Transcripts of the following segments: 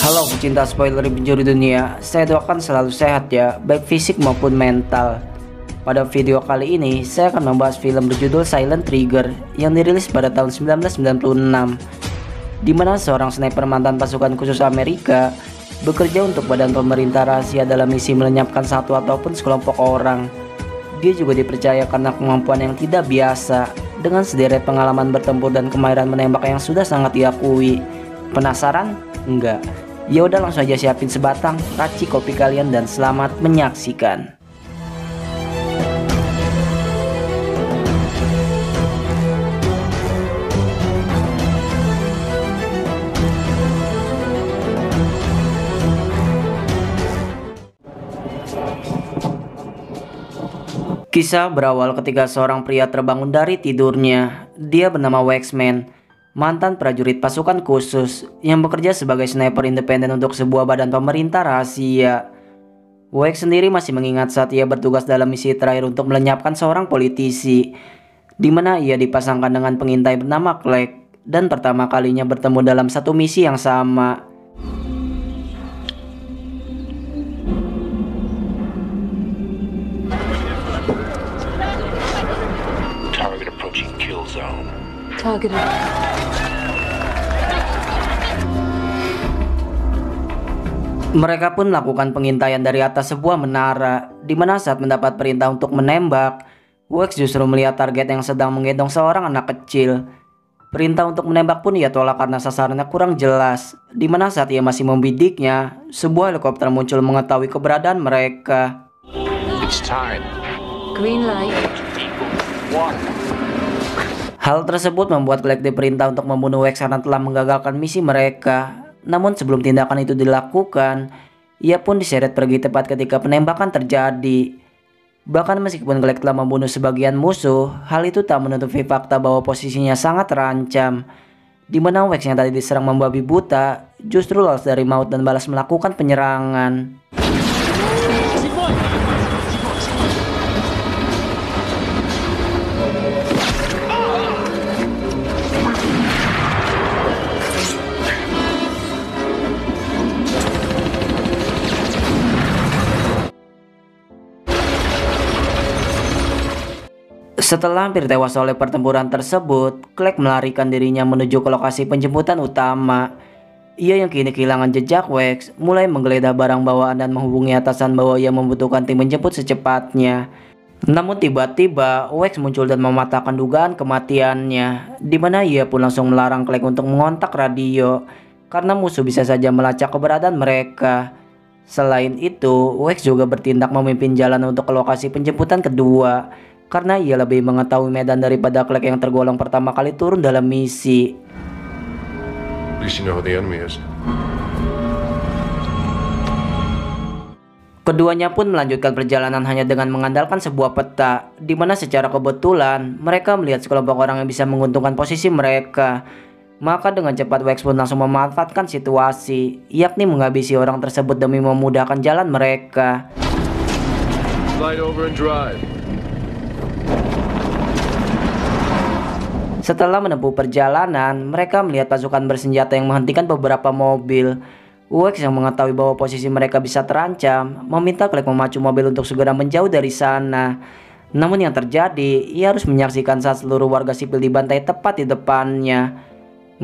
Halo pecinta spoiler penjuru dunia, saya doakan selalu sehat ya, baik fisik maupun mental. Pada video kali ini, saya akan membahas film berjudul Silent Trigger yang dirilis pada tahun 1996, di mana seorang sniper mantan pasukan khusus Amerika bekerja untuk badan pemerintah rahasia dalam misi melenyapkan satu ataupun sekelompok orang. Dia juga dipercaya karena kemampuan yang tidak biasa, dengan sederet pengalaman bertempur dan kemahiran menembak yang sudah sangat diakui. Penasaran? Enggak. Ya udah, langsung aja siapin sebatang, racik kopi kalian dan selamat menyaksikan. Kisah berawal ketika seorang pria terbangun dari tidurnya. Dia bernama Waxman, mantan prajurit pasukan khusus yang bekerja sebagai sniper independen untuk sebuah badan pemerintah rahasia. Wax sendiri masih mengingat saat ia bertugas dalam misi terakhir untuk melenyapkan seorang politisi, di mana ia dipasangkan dengan pengintai bernama Clegg dan pertama kalinya bertemu dalam satu misi yang sama. Target approaching kill zone. Targeted. Mereka pun melakukan pengintaian dari atas sebuah menara, di mana saat mendapat perintah untuk menembak, Wax justru melihat target yang sedang menggendong seorang anak kecil. Perintah untuk menembak pun ia tolak karena sasarannya kurang jelas, di mana saat ia masih membidiknya, sebuah helikopter muncul mengetahui keberadaan mereka. It's time. Green light. One. Hal tersebut membuat Clegg diperintah untuk membunuh Wax karena telah menggagalkan misi mereka. Namun sebelum tindakan itu dilakukan, ia pun diseret pergi tepat ketika penembakan terjadi. Bahkan meskipun Clegg telah membunuh sebagian musuh, hal itu tak menutupi fakta bahwa posisinya sangat terancam, di mana Wax yang tadi diserang membabi buta justru lolos dari maut dan balas melakukan penyerangan. Setelah hampir tewas oleh pertempuran tersebut, Clegg melarikan dirinya menuju ke lokasi penjemputan utama. Ia yang kini kehilangan jejak Wax mulai menggeledah barang bawaan dan menghubungi atasan bahwa ia membutuhkan tim menjemput secepatnya. Namun tiba-tiba Wax muncul dan mematahkan dugaan kematiannya, di mana ia pun langsung melarang Clegg untuk mengontak radio karena musuh bisa saja melacak keberadaan mereka. Selain itu, Wax juga bertindak memimpin jalan untuk ke lokasi penjemputan kedua, karena ia lebih mengetahui medan daripada Clegg yang tergolong pertama kali turun dalam misi. At least you know who the enemy is. Keduanya pun melanjutkan perjalanan hanya dengan mengandalkan sebuah peta, di mana secara kebetulan mereka melihat sekelompok orang yang bisa menguntungkan posisi mereka. Maka dengan cepat Wax pun langsung memanfaatkan situasi, yakni menghabisi orang tersebut demi memudahkan jalan mereka. Slide over and drive. Setelah menempuh perjalanan, mereka melihat pasukan bersenjata yang menghentikan beberapa mobil. Wax yang mengetahui bahwa posisi mereka bisa terancam, meminta Clegg memacu mobil untuk segera menjauh dari sana. Namun yang terjadi, ia harus menyaksikan saat seluruh warga sipil dibantai tepat di depannya.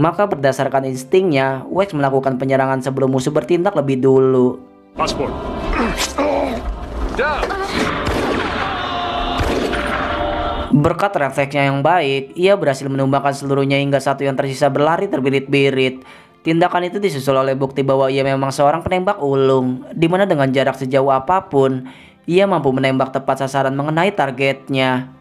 Maka berdasarkan instingnya, Wax melakukan penyerangan sebelum musuh bertindak lebih dulu. Passport. Down. Berkat refleksnya yang baik, ia berhasil menumbangkan seluruhnya hingga satu yang tersisa berlari terbirit-birit. Tindakan itu disusul oleh bukti bahwa ia memang seorang penembak ulung, di mana dengan jarak sejauh apapun, ia mampu menembak tepat sasaran mengenai targetnya.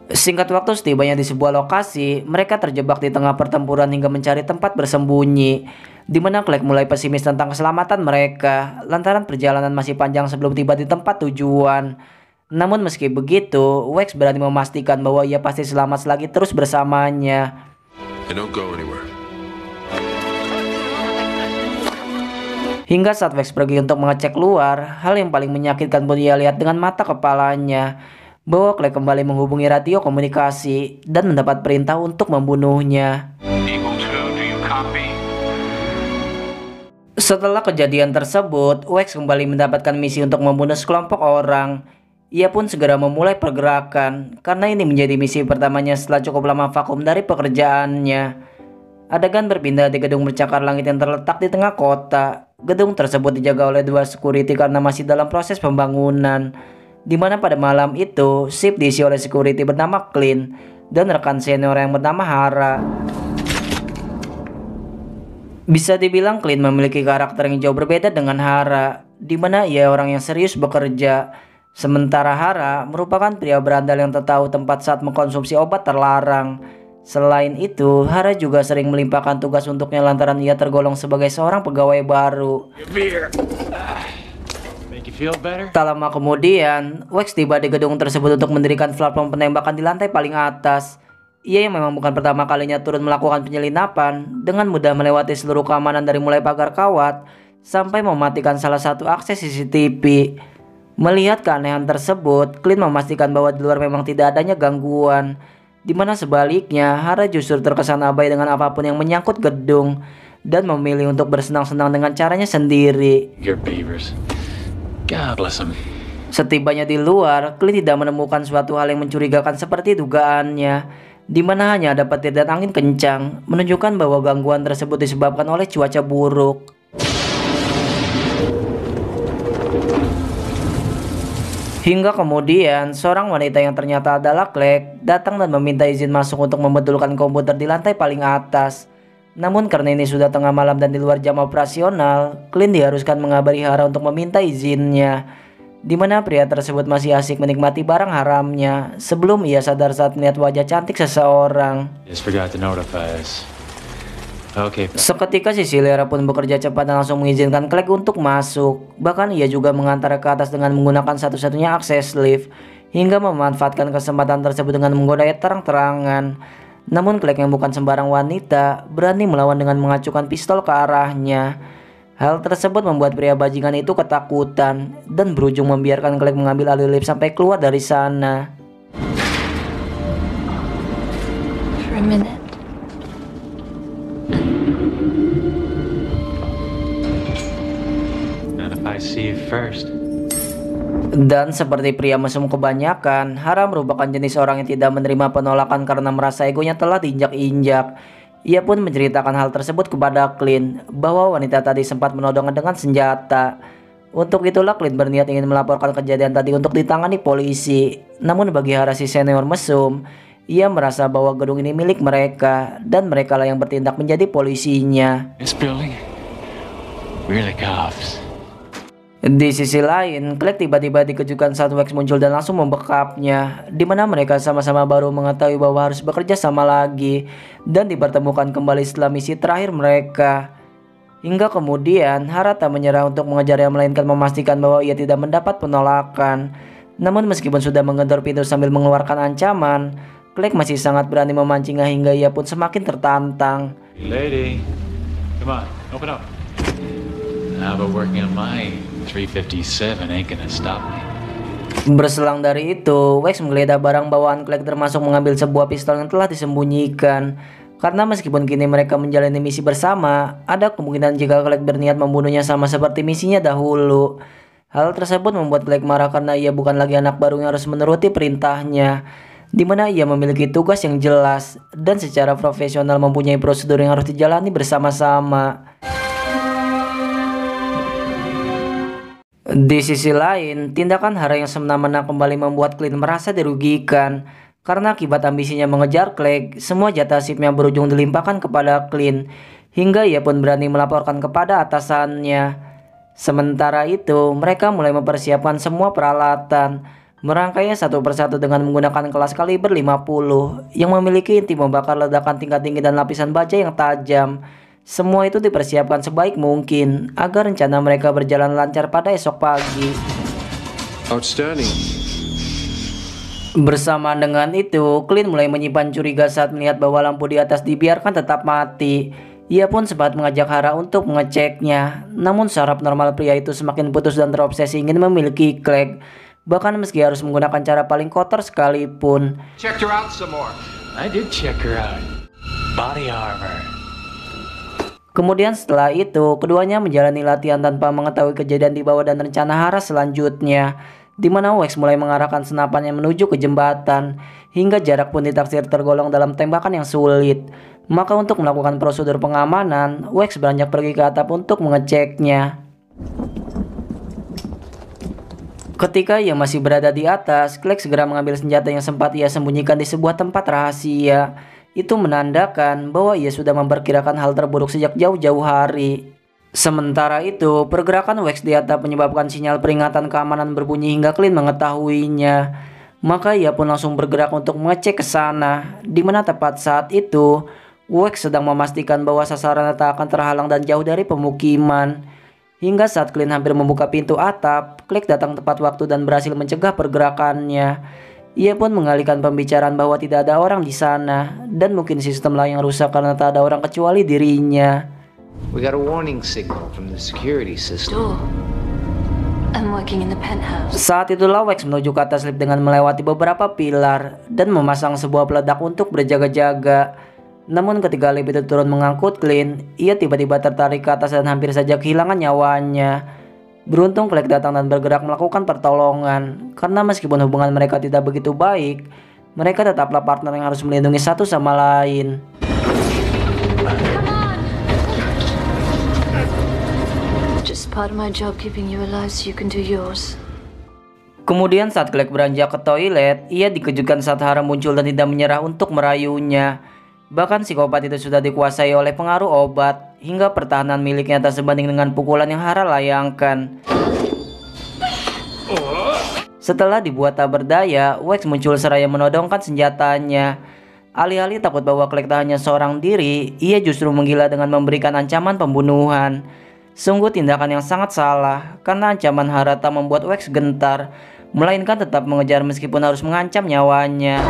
Singkat waktu setibanya di sebuah lokasi, mereka terjebak di tengah pertempuran hingga mencari tempat bersembunyi, di mana Clegg mulai pesimis tentang keselamatan mereka lantaran perjalanan masih panjang sebelum tiba di tempat tujuan. Namun meski begitu, Wax berani memastikan bahwa ia pasti selamat selagi terus bersamanya. Don't go anywhere. Hingga saat Wax pergi untuk mengecek luar, hal yang paling menyakitkan pun ia lihat dengan mata kepalanya. bahwa Clegg kembali menghubungi radio komunikasi dan mendapat perintah untuk membunuhnya. Eagle 2, do you copy? Setelah kejadian tersebut, Wax kembali mendapatkan misi untuk membunuh sekelompok orang. Ia pun segera memulai pergerakan, karena ini menjadi misi pertamanya setelah cukup lama vakum dari pekerjaannya. Adegan berpindah di gedung bercakar langit yang terletak di tengah kota. Gedung tersebut dijaga oleh 2 security karena masih dalam proses pembangunan, di mana pada malam itu, shift diisi oleh security bernama Clint dan rekan senior yang bernama Hara. Bisa dibilang Clint memiliki karakter yang jauh berbeda dengan Hara, di mana ia orang yang serius bekerja, sementara Hara merupakan pria berandal yang tak tahu tempat saat mengkonsumsi obat terlarang. Selain itu, Hara juga sering melimpahkan tugas untuknya lantaran ia tergolong sebagai seorang pegawai baru. Make you feel better? Tak lama kemudian, Wax tiba di gedung tersebut untuk mendirikan platform penembakan di lantai paling atas. Ia yang memang bukan pertama kalinya turun melakukan penyelinapan, dengan mudah melewati seluruh keamanan dari mulai pagar kawat sampai mematikan salah satu akses CCTV. Melihat keanehan tersebut, Clint memastikan bahwa di luar memang tidak adanya gangguan, di mana sebaliknya Hara justru terkesan abai dengan apapun yang menyangkut gedung dan memilih untuk bersenang-senang dengan caranya sendiri. Your beavers. God bless them. Setibanya di luar, Clint tidak menemukan suatu hal yang mencurigakan seperti dugaannya, di mana hanya ada petir dan angin kencang, menunjukkan bahwa gangguan tersebut disebabkan oleh cuaca buruk. Hingga kemudian, seorang wanita yang ternyata adalah Clegg datang dan meminta izin masuk untuk membetulkan komputer di lantai paling atas. Namun karena ini sudah tengah malam dan di luar jam operasional, Clint diharuskan mengabari Hara untuk meminta izinnya, di mana pria tersebut masih asik menikmati barang haramnya sebelum ia sadar saat melihat wajah cantik seseorang. Just forgot to notify us. Okay. Seketika Cecilia pun bekerja cepat dan langsung mengizinkan Clegg untuk masuk. Bahkan ia juga mengantar ke atas dengan menggunakan satu-satunya akses lift, hingga memanfaatkan kesempatan tersebut dengan menggodanya terang-terangan. Namun Clegg yang bukan sembarang wanita berani melawan dengan mengacukan pistol ke arahnya. Hal tersebut membuat pria bajingan itu ketakutan dan berujung membiarkan Clegg mengambil alih lift sampai keluar dari sana. For a minute. And if I see you first. Dan seperti pria mesum kebanyakan, Hara merupakan jenis orang yang tidak menerima penolakan karena merasa egonya telah diinjak-injak. Ia pun menceritakan hal tersebut kepada Clint, bahwa wanita tadi sempat menodongnya dengan senjata. Untuk itulah Clint berniat ingin melaporkan kejadian tadi untuk ditangani polisi. Namun bagi Hara si senior mesum, ia merasa bahwa gedung ini milik mereka dan mereka lah yang bertindak menjadi polisinya. This building. We're the cops. Di sisi lain, Clegg tiba-tiba dikejutkan saat Wax muncul dan langsung membekapnya, di mana mereka sama-sama baru mengetahui bahwa harus bekerja sama lagi dan dipertemukan kembali setelah misi terakhir mereka. Hingga kemudian, Hara tak menyerah untuk mengejarnya melainkan memastikan bahwa ia tidak mendapat penolakan. Namun meskipun sudah menggedor pintu sambil mengeluarkan ancaman, Clegg masih sangat berani memancingnya hingga ia pun semakin tertantang. Lady, come on, open up. How about working on my 357 ain't gonna stop me. Berselang dari itu, Wax menggeledah barang bawaan Clegg termasuk mengambil sebuah pistol yang telah disembunyikan. Karena meskipun kini mereka menjalani misi bersama, ada kemungkinan jika Clegg berniat membunuhnya sama seperti misinya dahulu. Hal tersebut membuat Clegg marah karena ia bukan lagi anak baru yang harus menuruti perintahnya, di mana ia memiliki tugas yang jelas dan secara profesional mempunyai prosedur yang harus dijalani bersama-sama. Di sisi lain, tindakan Hara yang semena-mena kembali membuat Clint merasa dirugikan. Karena akibat ambisinya mengejar Clegg, semua jatah shiftnya berujung dilimpahkan kepada Clint, hingga ia pun berani melaporkan kepada atasannya. Sementara itu, mereka mulai mempersiapkan semua peralatan, merangkainya satu persatu dengan menggunakan kelas kaliber 50 yang memiliki inti membakar ledakan tingkat tinggi dan lapisan baja yang tajam. Semua itu dipersiapkan sebaik mungkin agar rencana mereka berjalan lancar pada esok pagi. Outstanding. Bersamaan dengan itu, Clint mulai menyimpan curiga saat melihat bahwa lampu di atas dibiarkan tetap mati. Ia pun sempat mengajak Hara untuk mengeceknya. Namun saraf normal pria itu semakin putus dan terobsesi ingin memiliki Clegg. bahkan meski harus menggunakan cara paling kotor sekalipun. Checked her out some more. I did check her out. Body armor. Kemudian setelah itu, keduanya menjalani latihan tanpa mengetahui kejadian di bawah dan rencana hara selanjutnya, di mana Wax mulai mengarahkan senapannya menuju ke jembatan, hingga jarak pun ditaksir tergolong dalam tembakan yang sulit. Maka untuk melakukan prosedur pengamanan, Wax beranjak pergi ke atap untuk mengeceknya. Ketika ia masih berada di atas, Clegg segera mengambil senjata yang sempat ia sembunyikan di sebuah tempat rahasia. Itu menandakan bahwa ia sudah memperkirakan hal terburuk sejak jauh-jauh hari. Sementara itu, pergerakan Wax di atap menyebabkan sinyal peringatan keamanan berbunyi hingga Clint mengetahuinya. Maka ia pun langsung bergerak untuk mengecek ke sana, di mana tepat saat itu Wax sedang memastikan bahwa sasaran tak akan terhalang dan jauh dari pemukiman. Hingga saat Clint hampir membuka pintu atap, Clegg datang tepat waktu dan berhasil mencegah pergerakannya. Ia pun mengalihkan pembicaraan bahwa tidak ada orang di sana, dan mungkin sistem lain yang rusak karena tak ada orang kecuali dirinya. We got a warning signal from the security system. Door. I'm working in the penthouse. Saat itulah Wax menuju ke atas lift dengan melewati beberapa pilar dan memasang sebuah peledak untuk berjaga-jaga. Namun ketika lift itu turun mengangkut Clint, ia tiba-tiba tertarik ke atas dan hampir saja kehilangan nyawanya. Beruntung Clegg datang dan bergerak melakukan pertolongan, karena meskipun hubungan mereka tidak begitu baik, mereka tetaplah partner yang harus melindungi satu sama lain. Just part of my job keeping you alive so you can do yours. Kemudian saat Clegg beranjak ke toilet, ia dikejutkan saat Hara muncul dan tidak menyerah untuk merayunya. Bahkan psikopat itu sudah dikuasai oleh pengaruh obat, hingga pertahanan miliknya tak sebanding dengan pukulan yang Hara layangkan. Setelah dibuat tak berdaya, Wax muncul seraya menodongkan senjatanya. Alih-alih takut bahwa Clegg tak hanya seorang diri, ia justru menggila dengan memberikan ancaman pembunuhan. Sungguh tindakan yang sangat salah, karena ancaman Hara tak membuat Wax gentar, melainkan tetap mengejar meskipun harus mengancam nyawanya.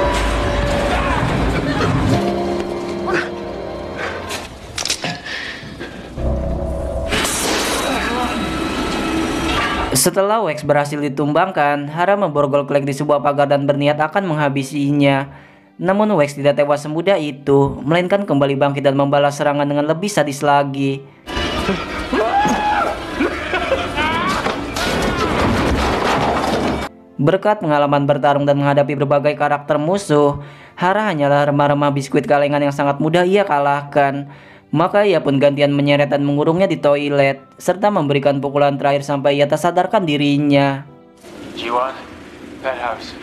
Setelah Wax berhasil ditumbangkan, Hara memborgol Clegg di sebuah pagar dan berniat akan menghabisinya. Namun Wax tidak tewas semudah itu, melainkan kembali bangkit dan membalas serangan dengan lebih sadis lagi. Berkat pengalaman bertarung dan menghadapi berbagai karakter musuh, Hara hanyalah remah-remah biskuit kalengan yang sangat mudah ia kalahkan. Maka ia pun gantian menyeret dan mengurungnya di toilet, serta memberikan pukulan terakhir sampai ia tak sadarkan dirinya. Jiwan, penthouse.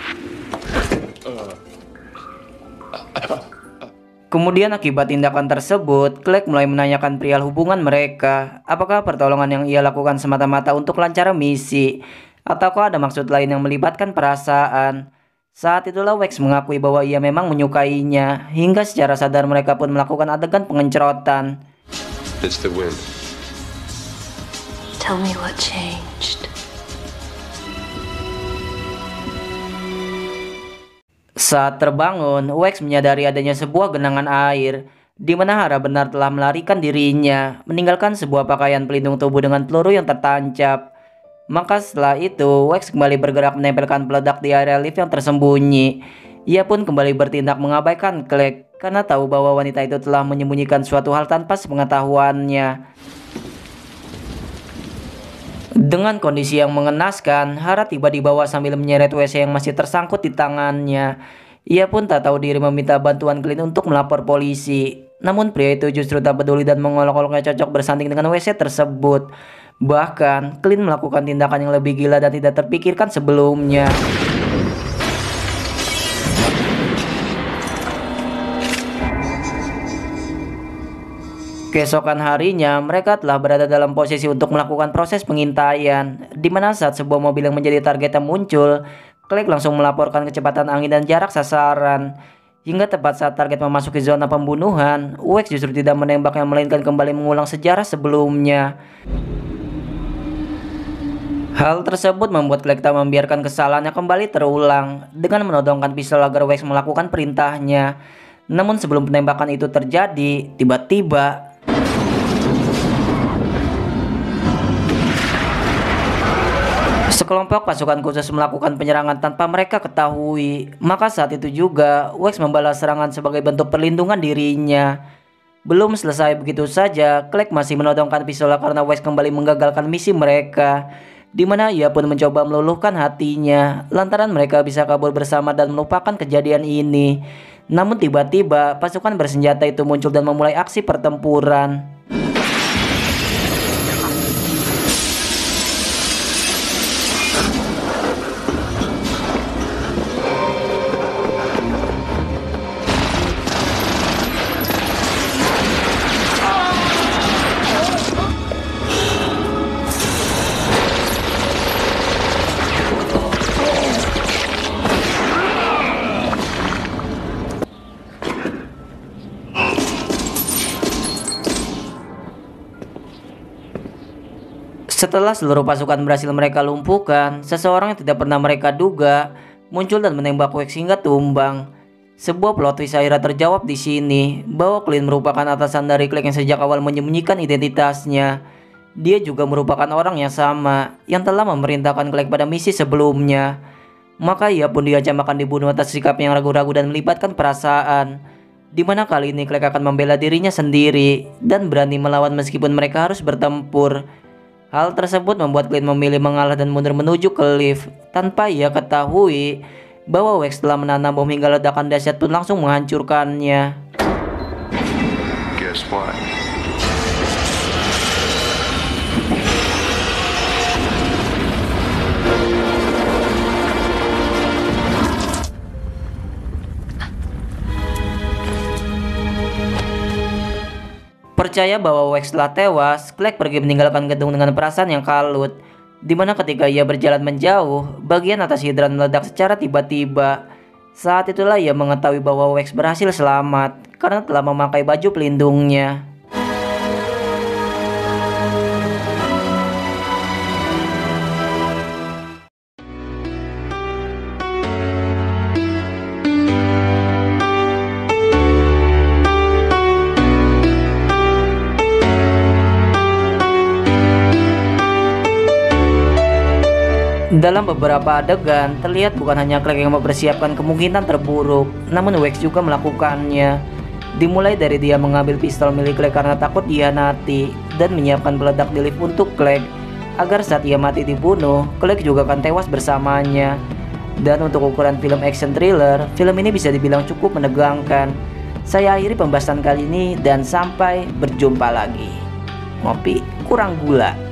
Kemudian akibat tindakan tersebut, Clegg mulai menanyakan perihal hubungan mereka. Apakah pertolongan yang ia lakukan semata-mata untuk lancar misi, ataukah ada maksud lain yang melibatkan perasaan? Saat itulah Wax mengakui bahwa ia memang menyukainya, hingga secara sadar mereka pun melakukan adegan pengencrotan. It's the wind. Tell me what changed. Saat terbangun, Wax menyadari adanya sebuah genangan air, di mana Hara benar telah melarikan dirinya, meninggalkan sebuah pakaian pelindung tubuh dengan peluru yang tertancap. Maka setelah itu, Wax kembali bergerak menempelkan peledak di area lift yang tersembunyi. Ia pun kembali bertindak mengabaikan Clegg, karena tahu bahwa wanita itu telah menyembunyikan suatu hal tanpa sepengetahuannya. Dengan kondisi yang mengenaskan, Hara tiba di bawah sambil menyeret WC yang masih tersangkut di tangannya. Ia pun tak tahu diri meminta bantuan Clint untuk melapor polisi. Namun pria itu justru tak peduli dan mengolok-oloknya cocok bersanding dengan WC tersebut. Bahkan, Clint melakukan tindakan yang lebih gila dan tidak terpikirkan sebelumnya. Keesokan harinya, mereka telah berada dalam posisi untuk melakukan proses pengintaian, di mana saat sebuah mobil yang menjadi targetnya muncul, Clegg langsung melaporkan kecepatan angin dan jarak sasaran. Hingga tepat saat target memasuki zona pembunuhan, Wax justru tidak menembaknya melainkan kembali mengulang sejarah sebelumnya. Hal tersebut membuat Clegg tak membiarkan kesalahannya kembali terulang dengan menodongkan pistol agar Wax melakukan perintahnya. Namun sebelum penembakan itu terjadi, tiba-tiba Sekelompok pasukan khusus melakukan penyerangan tanpa mereka ketahui. Maka saat itu juga Wex membalas serangan sebagai bentuk perlindungan dirinya. Belum selesai begitu saja, Clegg masih menodongkan pistolnya karena Wex kembali menggagalkan misi mereka, di mana ia pun mencoba meluluhkan hatinya lantaran mereka bisa kabur bersama dan melupakan kejadian ini. Namun tiba-tiba pasukan bersenjata itu muncul dan memulai aksi pertempuran. Setelah seluruh pasukan berhasil mereka lumpuhkan, seseorang yang tidak pernah mereka duga muncul dan menembak Wex hingga tumbang. Sebuah plot twist akhirnya terjawab di sini bahwa Clint merupakan atasan dari Clegg yang sejak awal menyembunyikan identitasnya. Dia juga merupakan orang yang sama yang telah memerintahkan Clegg pada misi sebelumnya. Maka ia pun diancam akan dibunuh atas sikap yang ragu-ragu dan melibatkan perasaan. Dimana kali ini Clegg akan membela dirinya sendiri dan berani melawan meskipun mereka harus bertempur. Hal tersebut membuat Clint memilih mengalah dan mundur menuju ke lift tanpa ia ketahui bahwa Wex telah menanam bom hingga ledakan dahsyat pun langsung menghancurkannya. Guess what? Percaya bahwa Wex telah tewas, Clegg pergi meninggalkan gedung dengan perasaan yang kalut. Dimana ketika ia berjalan menjauh, bagian atas hidran meledak secara tiba-tiba. Saat itulah ia mengetahui bahwa Wex berhasil selamat karena telah memakai baju pelindungnya. Dalam beberapa adegan, terlihat bukan hanya Clegg yang mempersiapkan kemungkinan terburuk, namun Wex juga melakukannya. Dimulai dari dia mengambil pistol milik Clegg karena takut dihianati, dan menyiapkan peledak di lift untuk Clegg, agar saat ia mati dibunuh, Clegg juga akan tewas bersamanya. Dan untuk ukuran film action thriller, film ini bisa dibilang cukup menegangkan. Saya akhiri pembahasan kali ini dan sampai berjumpa lagi. Ngopi kurang gula.